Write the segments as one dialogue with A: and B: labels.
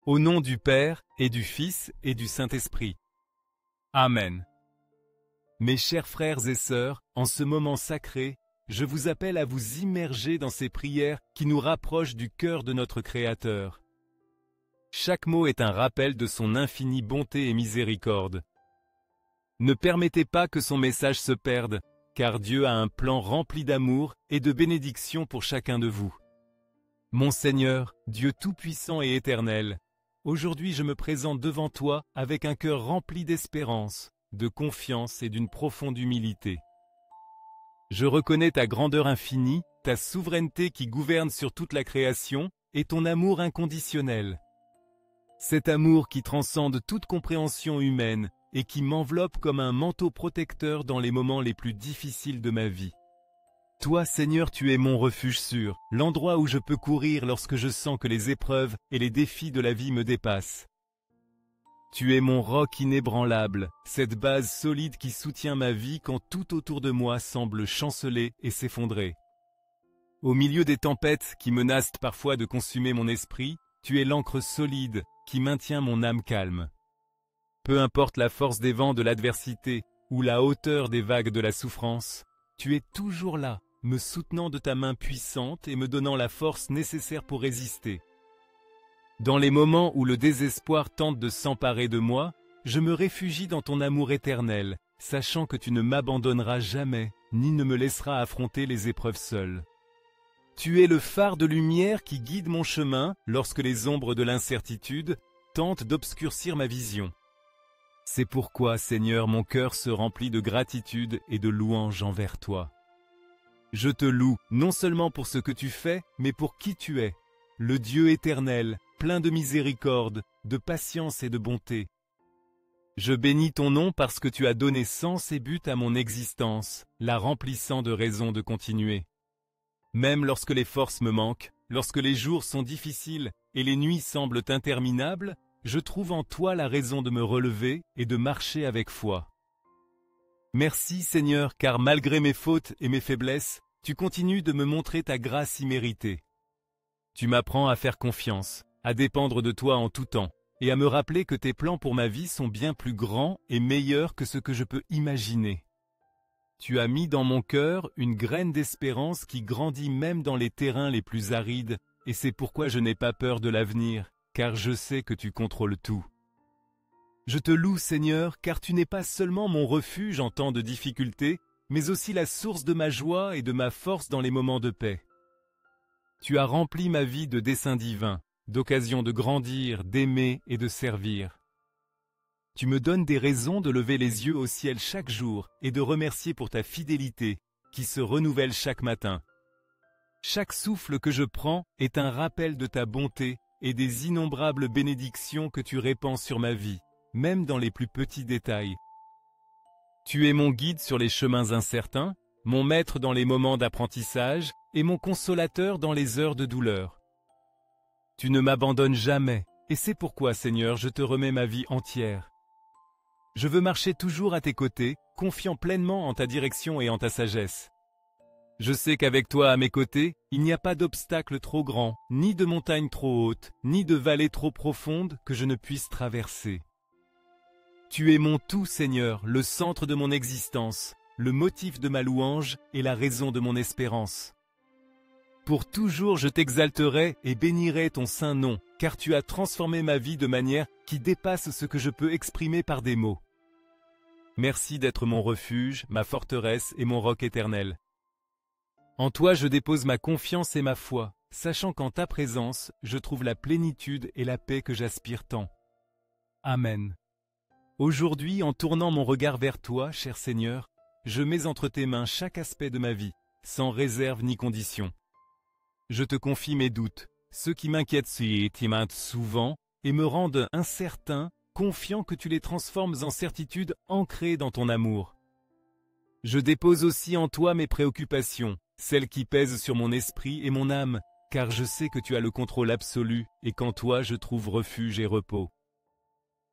A: Au nom du Père, et du Fils, et du Saint-Esprit. Amen. Mes chers frères et sœurs, en ce moment sacré, je vous appelle à vous immerger dans ces prières qui nous rapprochent du cœur de notre Créateur. Chaque mot est un rappel de son infinie bonté et miséricorde. Ne permettez pas que son message se perde, car Dieu a un plan rempli d'amour et de bénédiction pour chacun de vous. Mon Seigneur, Dieu tout-puissant et éternel, aujourd'hui je me présente devant toi avec un cœur rempli d'espérance, de confiance et d'une profonde humilité. Je reconnais ta grandeur infinie, ta souveraineté qui gouverne sur toute la création et ton amour inconditionnel. Cet amour qui transcende toute compréhension humaine et qui m'enveloppe comme un manteau protecteur dans les moments les plus difficiles de ma vie. Toi, Seigneur, tu es mon refuge sûr, l'endroit où je peux courir lorsque je sens que les épreuves et les défis de la vie me dépassent. Tu es mon roc inébranlable, cette base solide qui soutient ma vie quand tout autour de moi semble chanceler et s'effondrer. Au milieu des tempêtes qui menacent parfois de consumer mon esprit, tu es l'ancre solide qui maintient mon âme calme. Peu importe la force des vents de l'adversité ou la hauteur des vagues de la souffrance, tu es toujours là, me soutenant de ta main puissante et me donnant la force nécessaire pour résister. Dans les moments où le désespoir tente de s'emparer de moi, je me réfugie dans ton amour éternel, sachant que tu ne m'abandonneras jamais, ni ne me laisseras affronter les épreuves seul. Tu es le phare de lumière qui guide mon chemin lorsque les ombres de l'incertitude tentent d'obscurcir ma vision. C'est pourquoi, Seigneur, mon cœur se remplit de gratitude et de louange envers toi. Je te loue, non seulement pour ce que tu fais, mais pour qui tu es, le Dieu éternel, plein de miséricorde, de patience et de bonté. Je bénis ton nom parce que tu as donné sens et but à mon existence, la remplissant de raisons de continuer. Même lorsque les forces me manquent, lorsque les jours sont difficiles et les nuits semblent interminables, je trouve en toi la raison de me relever et de marcher avec foi. Merci Seigneur, car malgré mes fautes et mes faiblesses, tu continues de me montrer ta grâce imméritée. Tu m'apprends à faire confiance, à dépendre de toi en tout temps, et à me rappeler que tes plans pour ma vie sont bien plus grands et meilleurs que ce que je peux imaginer. Tu as mis dans mon cœur une graine d'espérance qui grandit même dans les terrains les plus arides, et c'est pourquoi je n'ai pas peur de l'avenir, car je sais que tu contrôles tout. Je te loue, Seigneur, car tu n'es pas seulement mon refuge en temps de difficulté, mais aussi la source de ma joie et de ma force dans les moments de paix. Tu as rempli ma vie de desseins divins, d'occasions de grandir, d'aimer et de servir. Tu me donnes des raisons de lever les yeux au ciel chaque jour et de remercier pour ta fidélité, qui se renouvelle chaque matin. Chaque souffle que je prends est un rappel de ta bonté et des innombrables bénédictions que tu répands sur ma vie, même dans les plus petits détails. Tu es mon guide sur les chemins incertains, mon maître dans les moments d'apprentissage et mon consolateur dans les heures de douleur. Tu ne m'abandonnes jamais, et c'est pourquoi, Seigneur, je te remets ma vie entière. Je veux marcher toujours à tes côtés, confiant pleinement en ta direction et en ta sagesse. Je sais qu'avec toi à mes côtés, il n'y a pas d'obstacle trop grand, ni de montagne trop haute, ni de vallée trop profonde que je ne puisse traverser. Tu es mon tout, Seigneur, le centre de mon existence, le motif de ma louange et la raison de mon espérance. Pour toujours je t'exalterai et bénirai ton saint nom, car tu as transformé ma vie de manière qui dépasse ce que je peux exprimer par des mots. Merci d'être mon refuge, ma forteresse et mon roc éternel. En toi je dépose ma confiance et ma foi, sachant qu'en ta présence je trouve la plénitude et la paix que j'aspire tant. Amen. Aujourd'hui, en tournant mon regard vers toi, cher Seigneur, je mets entre tes mains chaque aspect de ma vie, sans réserve ni condition. Je te confie mes doutes, ceux qui m'inquiètent souvent et me rendent incertain, confiant que tu les transformes en certitudes ancrées dans ton amour. Je dépose aussi en toi mes préoccupations, celles qui pèsent sur mon esprit et mon âme, car je sais que tu as le contrôle absolu et qu'en toi je trouve refuge et repos.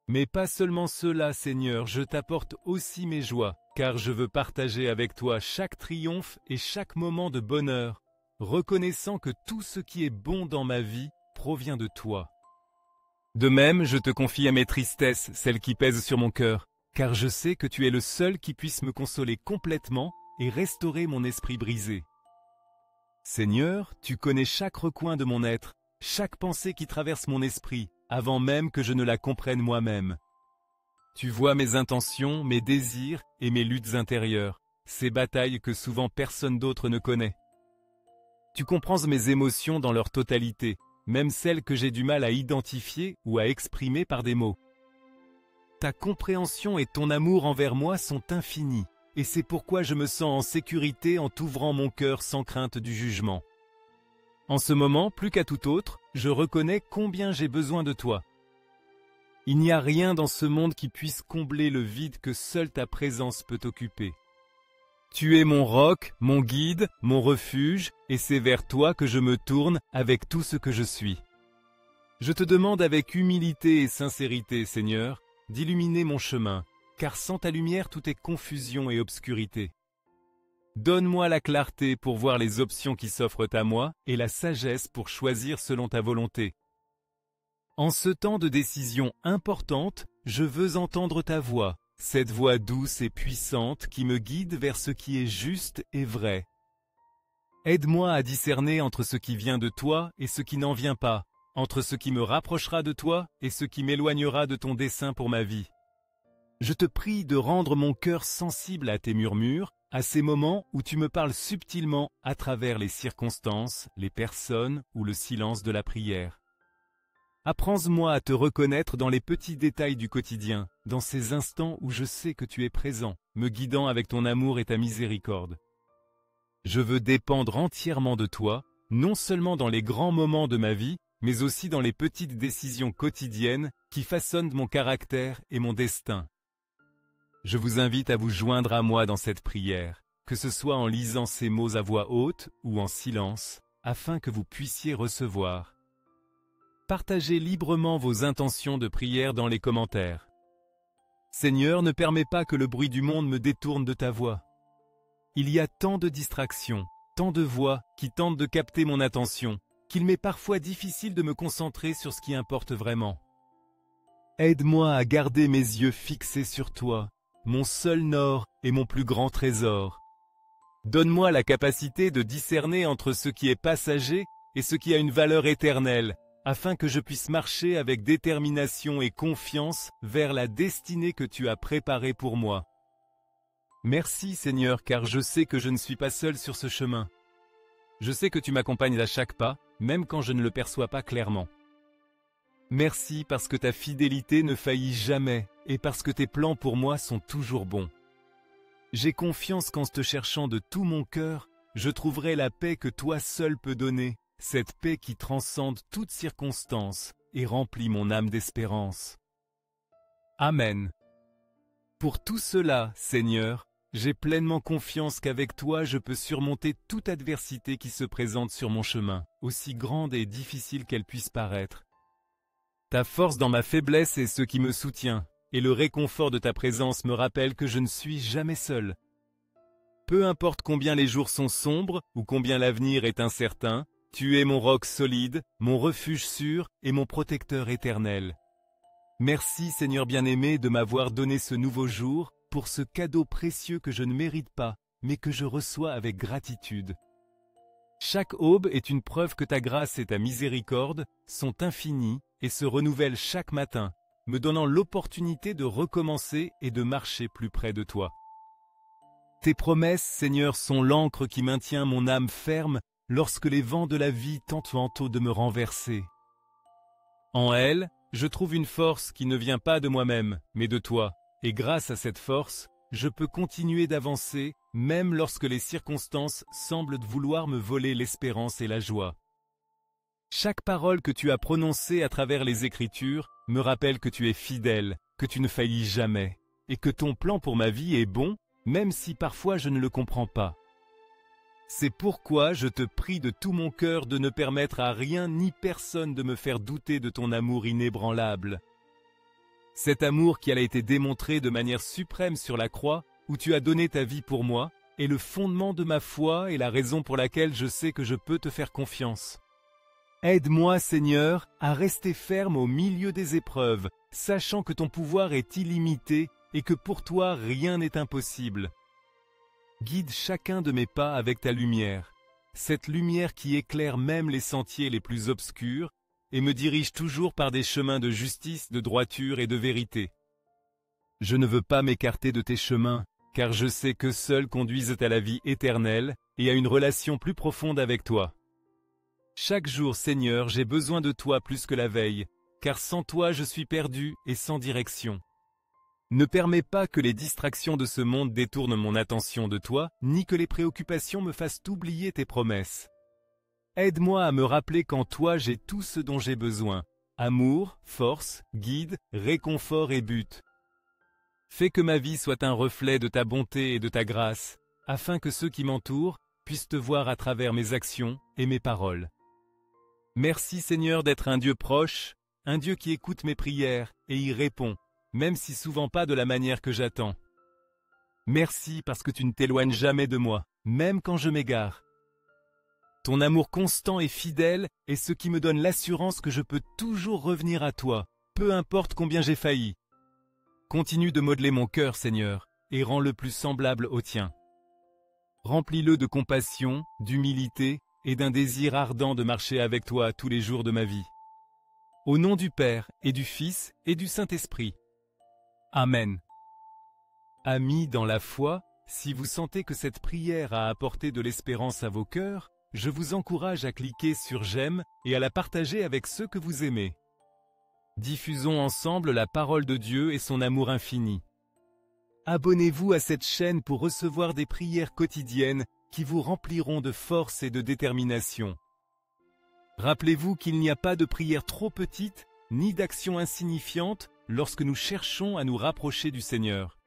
A: Mais pas seulement cela, Seigneur, je t'apporte aussi mes joies, car je veux partager avec toi chaque triomphe et chaque moment de bonheur, reconnaissant que tout ce qui est bon dans ma vie provient de toi. De même, je te confie à mes tristesses, celles qui pèsent sur mon cœur, car je sais que tu es le seul qui puisse me consoler complètement et restaurer mon esprit brisé. Seigneur, tu connais chaque recoin de mon être, chaque pensée qui traverse mon esprit, avant même que je ne la comprenne moi-même. Tu vois mes intentions, mes désirs et mes luttes intérieures, ces batailles que souvent personne d'autre ne connaît. Tu comprends mes émotions dans leur totalité, même celles que j'ai du mal à identifier ou à exprimer par des mots. Ta compréhension et ton amour envers moi sont infinis, et c'est pourquoi je me sens en sécurité en t'ouvrant mon cœur sans crainte du jugement. En ce moment, plus qu'à tout autre, je reconnais combien j'ai besoin de toi. Il n'y a rien dans ce monde qui puisse combler le vide que seule ta présence peut occuper. Tu es mon roc, mon guide, mon refuge, et c'est vers toi que je me tourne avec tout ce que je suis. Je te demande avec humilité et sincérité, Seigneur, d'illuminer mon chemin, car sans ta lumière tout est confusion et obscurité. Donne-moi la clarté pour voir les options qui s'offrent à moi et la sagesse pour choisir selon ta volonté. En ce temps de décision importante, je veux entendre ta voix, cette voix douce et puissante qui me guide vers ce qui est juste et vrai. Aide-moi à discerner entre ce qui vient de toi et ce qui n'en vient pas, entre ce qui me rapprochera de toi et ce qui m'éloignera de ton dessein pour ma vie. Je te prie de rendre mon cœur sensible à tes murmures, à ces moments où tu me parles subtilement à travers les circonstances, les personnes ou le silence de la prière. Apprends-moi à te reconnaître dans les petits détails du quotidien, dans ces instants où je sais que tu es présent, me guidant avec ton amour et ta miséricorde. Je veux dépendre entièrement de toi, non seulement dans les grands moments de ma vie, mais aussi dans les petites décisions quotidiennes qui façonnent mon caractère et mon destin. Je vous invite à vous joindre à moi dans cette prière, que ce soit en lisant ces mots à voix haute ou en silence, afin que vous puissiez recevoir. Partagez librement vos intentions de prière dans les commentaires. Seigneur, ne permets pas que le bruit du monde me détourne de ta voix. Il y a tant de distractions, tant de voix qui tentent de capter mon attention, qu'il m'est parfois difficile de me concentrer sur ce qui importe vraiment. Aide-moi à garder mes yeux fixés sur toi, mon seul nord et mon plus grand trésor. Donne-moi la capacité de discerner entre ce qui est passager et ce qui a une valeur éternelle, afin que je puisse marcher avec détermination et confiance vers la destinée que tu as préparée pour moi. Merci Seigneur, car je sais que je ne suis pas seul sur ce chemin. Je sais que tu m'accompagnes à chaque pas, même quand je ne le perçois pas clairement. Merci parce que ta fidélité ne faillit jamais et parce que tes plans pour moi sont toujours bons. J'ai confiance qu'en te cherchant de tout mon cœur, je trouverai la paix que toi seul peux donner, cette paix qui transcende toute circonstance et remplit mon âme d'espérance. Amen. Pour tout cela, Seigneur, j'ai pleinement confiance qu'avec toi je peux surmonter toute adversité qui se présente sur mon chemin, aussi grande et difficile qu'elle puisse paraître. Ta force dans ma faiblesse est ce qui me soutient, et le réconfort de ta présence me rappelle que je ne suis jamais seul. Peu importe combien les jours sont sombres ou combien l'avenir est incertain, tu es mon roc solide, mon refuge sûr et mon protecteur éternel. Merci Seigneur bien-aimé de m'avoir donné ce nouveau jour pour ce cadeau précieux que je ne mérite pas, mais que je reçois avec gratitude. Chaque aube est une preuve que ta grâce et ta miséricorde sont infinies et se renouvellent chaque matin, me donnant l'opportunité de recommencer et de marcher plus près de toi. Tes promesses, Seigneur, sont l'encre qui maintient mon âme ferme lorsque les vents de la vie tentent tantôt de me renverser. En elles, je trouve une force qui ne vient pas de moi-même, mais de toi, et grâce à cette force, je peux continuer d'avancer, même lorsque les circonstances semblent vouloir me voler l'espérance et la joie. Chaque parole que tu as prononcée à travers les Écritures me rappelle que tu es fidèle, que tu ne faillis jamais, et que ton plan pour ma vie est bon, même si parfois je ne le comprends pas. C'est pourquoi je te prie de tout mon cœur de ne permettre à rien ni personne de me faire douter de ton amour inébranlable. Cet amour qui a été démontré de manière suprême sur la croix, où tu as donné ta vie pour moi, est le fondement de ma foi et la raison pour laquelle je sais que je peux te faire confiance. Aide-moi, Seigneur, à rester ferme au milieu des épreuves, sachant que ton pouvoir est illimité et que pour toi rien n'est impossible. Guide chacun de mes pas avec ta lumière, cette lumière qui éclaire même les sentiers les plus obscurs et me dirige toujours par des chemins de justice, de droiture et de vérité. Je ne veux pas m'écarter de tes chemins, car je sais que seuls conduisent à la vie éternelle et à une relation plus profonde avec toi. Chaque jour, Seigneur, j'ai besoin de toi plus que la veille, car sans toi je suis perdu et sans direction. Ne permets pas que les distractions de ce monde détournent mon attention de toi, ni que les préoccupations me fassent oublier tes promesses. Aide-moi à me rappeler qu'en toi j'ai tout ce dont j'ai besoin, amour, force, guide, réconfort et but. Fais que ma vie soit un reflet de ta bonté et de ta grâce, afin que ceux qui m'entourent puissent te voir à travers mes actions et mes paroles. Merci Seigneur d'être un Dieu proche, un Dieu qui écoute mes prières et y répond, même si souvent pas de la manière que j'attends. Merci parce que tu ne t'éloignes jamais de moi, même quand je m'égare. Ton amour constant et fidèle est ce qui me donne l'assurance que je peux toujours revenir à toi, peu importe combien j'ai failli. Continue de modeler mon cœur, Seigneur, et rends-le plus semblable au tien. Remplis-le de compassion, d'humilité et d'un désir ardent de marcher avec toi tous les jours de ma vie. Au nom du Père et du Fils et du Saint-Esprit. Amen. Amis dans la foi, si vous sentez que cette prière a apporté de l'espérance à vos cœurs, je vous encourage à cliquer sur j'aime et à la partager avec ceux que vous aimez. Diffusons ensemble la parole de Dieu et son amour infini. Abonnez-vous à cette chaîne pour recevoir des prières quotidiennes qui vous rempliront de force et de détermination. Rappelez-vous qu'il n'y a pas de prière trop petite, ni d'action insignifiante lorsque nous cherchons à nous rapprocher du Seigneur.